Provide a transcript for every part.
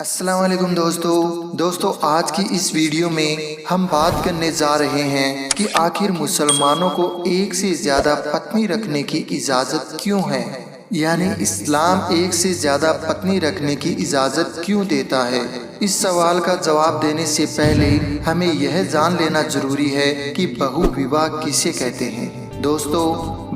अस्सलाम वालेकुम दोस्तों आज की इस वीडियो में हम बात करने जा रहे हैं कि आखिर मुसलमानों को एक से ज़्यादा पत्नी रखने की इजाज़त क्यों है। यानी इस्लाम एक से ज़्यादा पत्नी रखने की इजाज़त क्यों देता है। इस सवाल का जवाब देने से पहले हमें यह जान लेना जरूरी है कि बहुविवाह किसे कहते हैं। दोस्तों,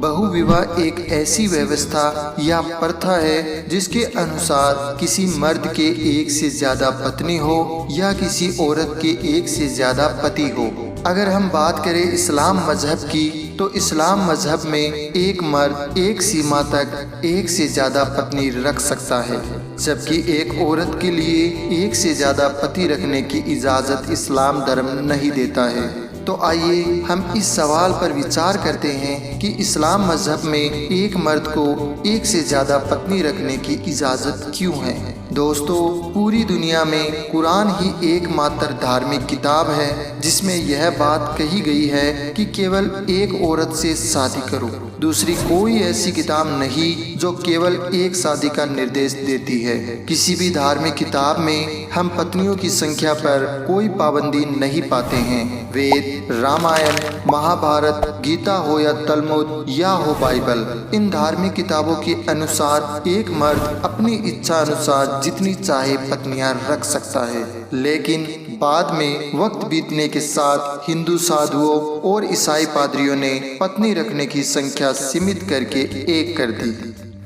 बहुविवाह एक ऐसी व्यवस्था या प्रथा है जिसके अनुसार किसी मर्द के एक से ज्यादा पत्नी हो या किसी औरत के एक से ज्यादा पति हो। अगर हम बात करें इस्लाम मजहब की, तो इस्लाम मजहब में एक मर्द एक सीमा तक एक से ज्यादा पत्नी रख सकता है, जबकि एक औरत के लिए एक से ज्यादा पति रखने की इजाज़त इस्लाम धर्म नहीं देता है। तो आइए हम इस सवाल पर विचार करते हैं कि इस्लाम मजहब में एक मर्द को एक से ज्यादा पत्नी रखने की इजाज़त क्यों है। दोस्तों, पूरी दुनिया में कुरान ही एकमात्र धार्मिक किताब है जिसमें यह बात कही गई है कि केवल एक औरत से शादी करो। दूसरी कोई ऐसी किताब नहीं जो केवल एक शादी का निर्देश देती है। किसी भी धार्मिक किताब में हम पत्नियों की संख्या पर कोई पाबंदी नहीं पाते हैं। वेद, रामायण, महाभारत, गीता हो या तलमुद या हो बाइबल, इन धार्मिक किताबों के अनुसार एक मर्द अपनी इच्छा अनुसार जितनी चाहे पत्नियां रख सकता है। लेकिन बाद में वक्त बीतने के साथ हिंदू साधुओं और ईसाई पादरियों ने पत्नी रखने की संख्या सीमित करके एक कर दी।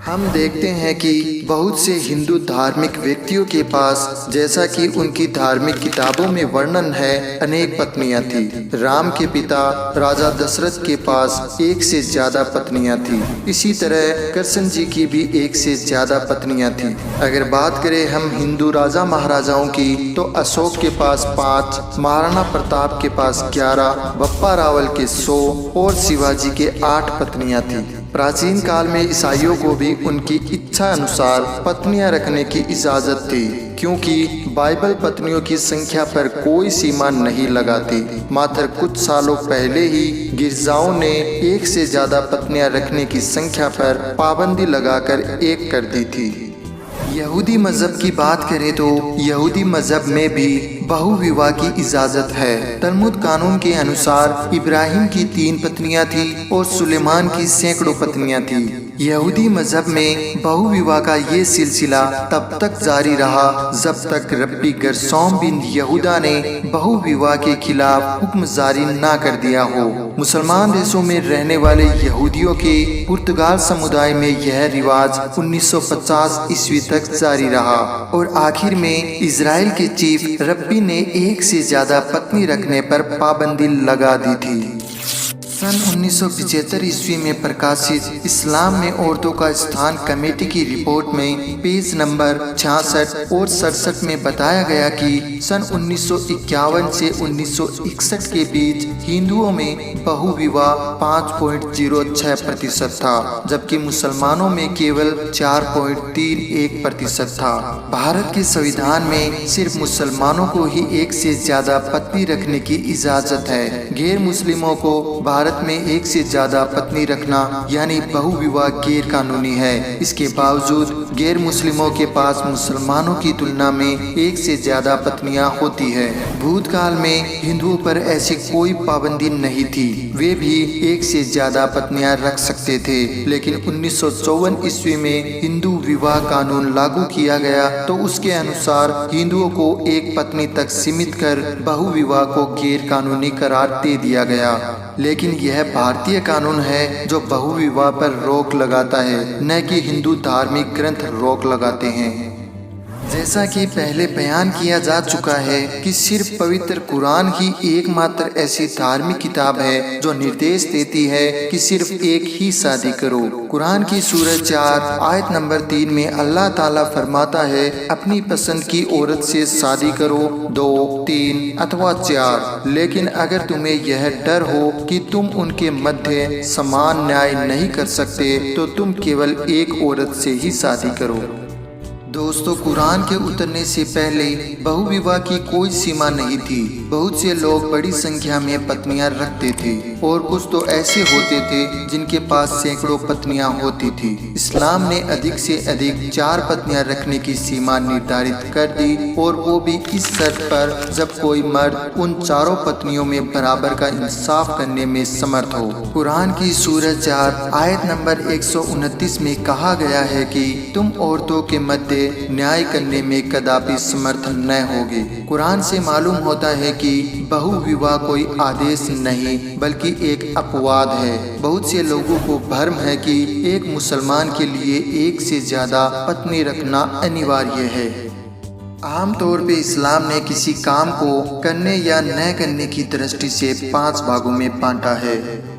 हम देखते हैं कि बहुत से हिंदू धार्मिक व्यक्तियों के पास, जैसा कि उनकी धार्मिक किताबों में वर्णन है, अनेक पत्नियां थी। राम के पिता राजा दशरथ के पास एक से ज्यादा पत्नियां थी। इसी तरह कृष्ण जी की भी एक से ज्यादा पत्नियां थी। अगर बात करें हम हिंदू राजा महाराजाओं की, तो अशोक के पास 5, महाराणा प्रताप के पास 11, बप्पा रावल के 100 और शिवाजी के 8 पत्नियां थी। प्राचीन काल में ईसाइयों को भी उनकी इच्छा अनुसार पत्नियां रखने की इजाज़त थी, क्योंकि बाइबल पत्नियों की संख्या पर कोई सीमा नहीं लगाती। मात्र कुछ सालों पहले ही गिरजाओं ने एक से ज्यादा पत्नियां रखने की संख्या पर पाबंदी लगाकर एक कर दी थी। यहूदी मजहब की बात करें तो यहूदी मजहब में भी बहुविवाह की इजाज़त है। तलमुद कानून के अनुसार इब्राहिम की 3 पत्नियां थी और सुलेमान की सैकड़ों पत्नियां थी। यहूदी मजहब में बहुविवाह का ये सिलसिला तब तक जारी रहा जब तक रब्बी गरसोम बिन यहूदा ने बहुविवाह के खिलाफ हुक्म जारी ना कर दिया हो। मुसलमान देशों में रहने वाले यहूदियों के पुर्तगाल समुदाय में यह रिवाज 1950 ईस्वी तक जारी रहा और आखिर में इजराइल के चीफ रब्बी ने एक से ज्यादा पत्नी रखने पर पाबंदी लगा दी थी। सन 1975 ईस्वी में प्रकाशित इस्लाम में औरतों का स्थान कमेटी की रिपोर्ट में पेज नंबर 66 और 67 में बताया गया कि सन 1951 से 1961 के बीच हिंदुओं में बहुविवाह 5.06% था, जबकि मुसलमानों में केवल 4.31% था। भारत के संविधान में सिर्फ मुसलमानों को ही एक से ज्यादा पत्नी रखने की इजाज़त है। गैर मुस्लिमों को भारत में एक से ज्यादा पत्नी रखना यानी बहुविवाह गैर कानूनी है। इसके बावजूद गैर मुस्लिमों के पास मुसलमानों की तुलना में एक से ज्यादा पत्नियां होती है। भूतकाल में हिंदुओं पर ऐसी कोई पाबंदी नहीं थी, वे भी एक से ज्यादा पत्नियां रख सकते थे। लेकिन 1954 ईस्वी में हिंदू विवाह कानून लागू किया गया, तो उसके अनुसार हिंदुओं को एक पत्नी तक सीमित कर बहुविवाह को गैर कानूनी करार दे दिया गया। लेकिन यह भारतीय कानून है जो बहुविवाह पर रोक लगाता है, न कि हिंदू धार्मिक ग्रंथ रोक लगाते हैं। जैसा कि पहले बयान किया जा चुका है कि सिर्फ पवित्र कुरान ही एकमात्र ऐसी धार्मिक किताब है जो निर्देश देती है कि सिर्फ एक ही शादी करो। कुरान की सूरह 4 आयत नंबर 3 में अल्लाह ताला फरमाता है, अपनी पसंद की औरत से शादी करो, 2, 3 अथवा 4, लेकिन अगर तुम्हें यह डर हो कि तुम उनके मध्य समान न्याय नहीं कर सकते, तो तुम केवल एक औरत से ही शादी करो। दोस्तों, कुरान के उतरने से पहले बहुविवाह की कोई सीमा नहीं थी। बहुत से लोग बड़ी संख्या में पत्नियां रखते थे और कुछ तो ऐसे होते थे जिनके पास सैकड़ों पत्नियां होती थी। इस्लाम ने अधिक से अधिक 4 पत्नियां रखने की सीमा निर्धारित कर दी, और वो भी इस शर्त पर जब कोई मर्द उन 4 पत्नियों में बराबर का इंसाफ करने में समर्थ हो। कुरान की सूरह 4 आयत नंबर 129 में कहा गया है कि तुम औरतों के मध्य न्याय करने में कदापि समर्थ न होगे। कुरान से मालूम होता है कि बहुविवाह कोई आदेश नहीं बल्कि एक अपवाद है। बहुत से लोगों को भ्रम है कि एक मुसलमान के लिए एक से ज्यादा पत्नी रखना अनिवार्य है। आमतौर पे इस्लाम ने किसी काम को करने या न करने की दृष्टि से 5 भागों में बांटा है।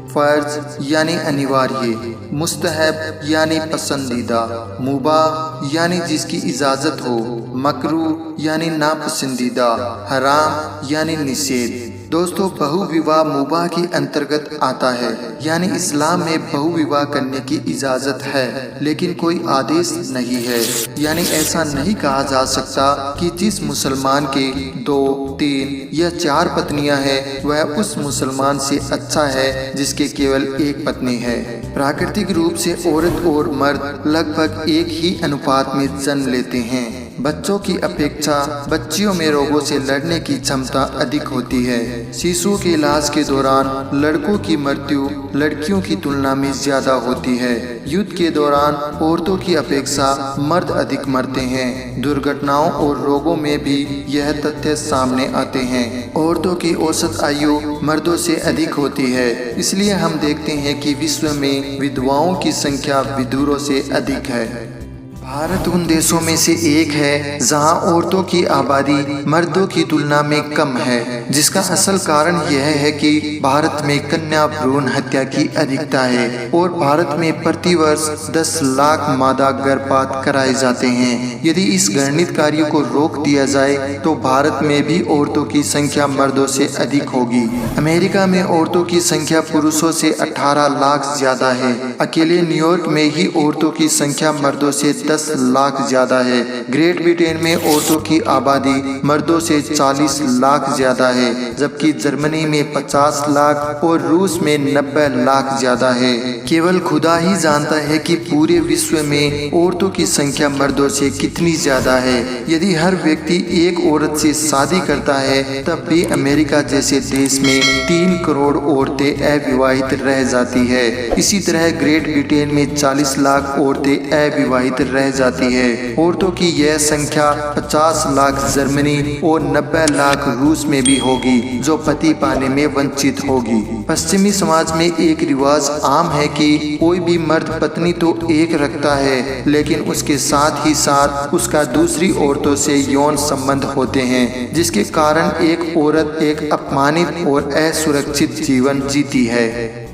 फर्ज यानी अनिवार्य, मुस्तहब यानी पसंदीदा, मुबाह यानी जिसकी इजाजत हो, मकरूह यानी नापसंदीदा, हराम यानी निषेध। दोस्तों, बहुविवाह मुबाह के अंतर्गत आता है, यानी इस्लाम में बहुविवाह करने की इजाजत है लेकिन कोई आदेश नहीं है। यानी ऐसा नहीं कहा जा सकता कि जिस मुसलमान के 2, 3 या 4 पत्नियां हैं वह उस मुसलमान से अच्छा है जिसके केवल एक पत्नी है। प्राकृतिक रूप से औरत और मर्द लगभग एक ही अनुपात में जन्म लेते हैं। बच्चों की अपेक्षा बच्चियों में रोगों से लड़ने की क्षमता अधिक होती है। शिशुओं के इलाज के दौरान लड़कों की मृत्यु लड़कियों की तुलना में ज्यादा होती है। युद्ध के दौरान औरतों की अपेक्षा मर्द अधिक मरते हैं। दुर्घटनाओं और रोगों में भी यह तथ्य सामने आते हैं। औरतों की औसत आयु मर्दों से अधिक होती है। इसलिए हम देखते हैं कि विश्व में विधवाओं की संख्या विधुरों से अधिक है। भारत उन देशों में से एक है जहां औरतों की आबादी मर्दों की तुलना में कम है, जिसका असल कारण यह है कि भारत में कन्या भ्रूण हत्या की अधिकता है और भारत में प्रतिवर्ष 10 लाख मादा गर्भपात कराए जाते हैं। यदि इस घृणित कार्य को रोक दिया जाए तो भारत में भी औरतों की संख्या मर्दों से अधिक होगी। अमेरिका में औरतों की संख्या पुरुषों से 18 लाख ज्यादा है। अकेले न्यूयॉर्क में ही औरतों की संख्या मर्दों से 10 लाख ज्यादा है। ग्रेट ब्रिटेन में औरतों की आबादी मर्दों से 40 लाख ज्यादा है, जबकि जर्मनी में 50 लाख और रूस में 90 लाख ज्यादा है। केवल खुदा ही जानता है कि पूरे विश्व में औरतों की संख्या मर्दों से कितनी ज्यादा है। यदि हर व्यक्ति एक औरत से शादी करता है तब भी अमेरिका जैसे देश में 3 करोड़ औरतें अविवाहित रह जाती है। इसी तरह ग्रेट ब्रिटेन में 40 लाख औरतें अविवाहित रह जाती है। औरतों की यह संख्या 50 लाख जर्मनी और 90 लाख रूस में भी होगी, जो पति पाने में वंचित होगी। पश्चिमी समाज में एक रिवाज आम है कि कोई भी मर्द पत्नी तो एक रखता है लेकिन उसके साथ ही साथ उसका दूसरी औरतों से यौन संबंध होते हैं, जिसके कारण एक औरत एक अपमानित और असुरक्षित जीवन जीती है।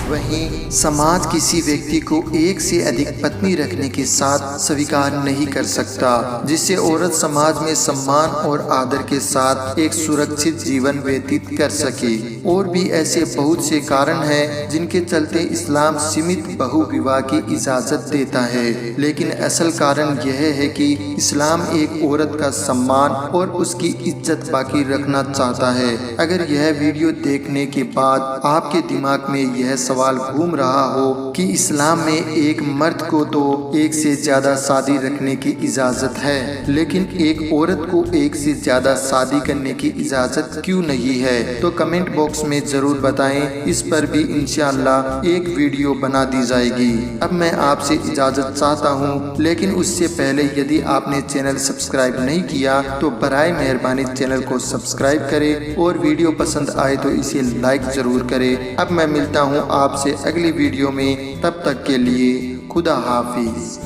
वहीं समाज किसी व्यक्ति को एक से अधिक पत्नी रखने के साथ स्वीकार नहीं कर सकता, जिससे औरत समाज में सम्मान और आदर के साथ एक सुरक्षित जीवन व्यतीत कर सके। और भी ऐसे बहुत से कारण हैं जिनके चलते इस्लाम सीमित बहुविवाह की इजाजत देता है, लेकिन असल कारण यह है कि इस्लाम एक औरत का सम्मान और उसकी इज्जत बाकी रखना चाहता है। अगर यह वीडियो देखने के बाद आपके दिमाग में यह सवाल घूम रहा हो कि इस्लाम में एक मर्द को तो एक से ज्यादा शादी रखने की इजाजत है लेकिन एक औरत को एक से ज्यादा शादी करने की इजाजत क्यों नहीं है, तो कमेंट बॉक्स में जरूर बताएं। इस पर भी इंशाअल्लाह एक वीडियो बना दी जाएगी। अब मैं आपसे इजाजत चाहता हूँ, लेकिन उससे पहले यदि आपने चैनल सब्सक्राइब नहीं किया तो बराए मेहरबानी चैनल को सब्सक्राइब करें और वीडियो पसंद आए तो इसे लाइक जरूर करें। अब मैं मिलता हूँ आपसे अगली वीडियो में, तब तक के लिए खुदा हाफिज।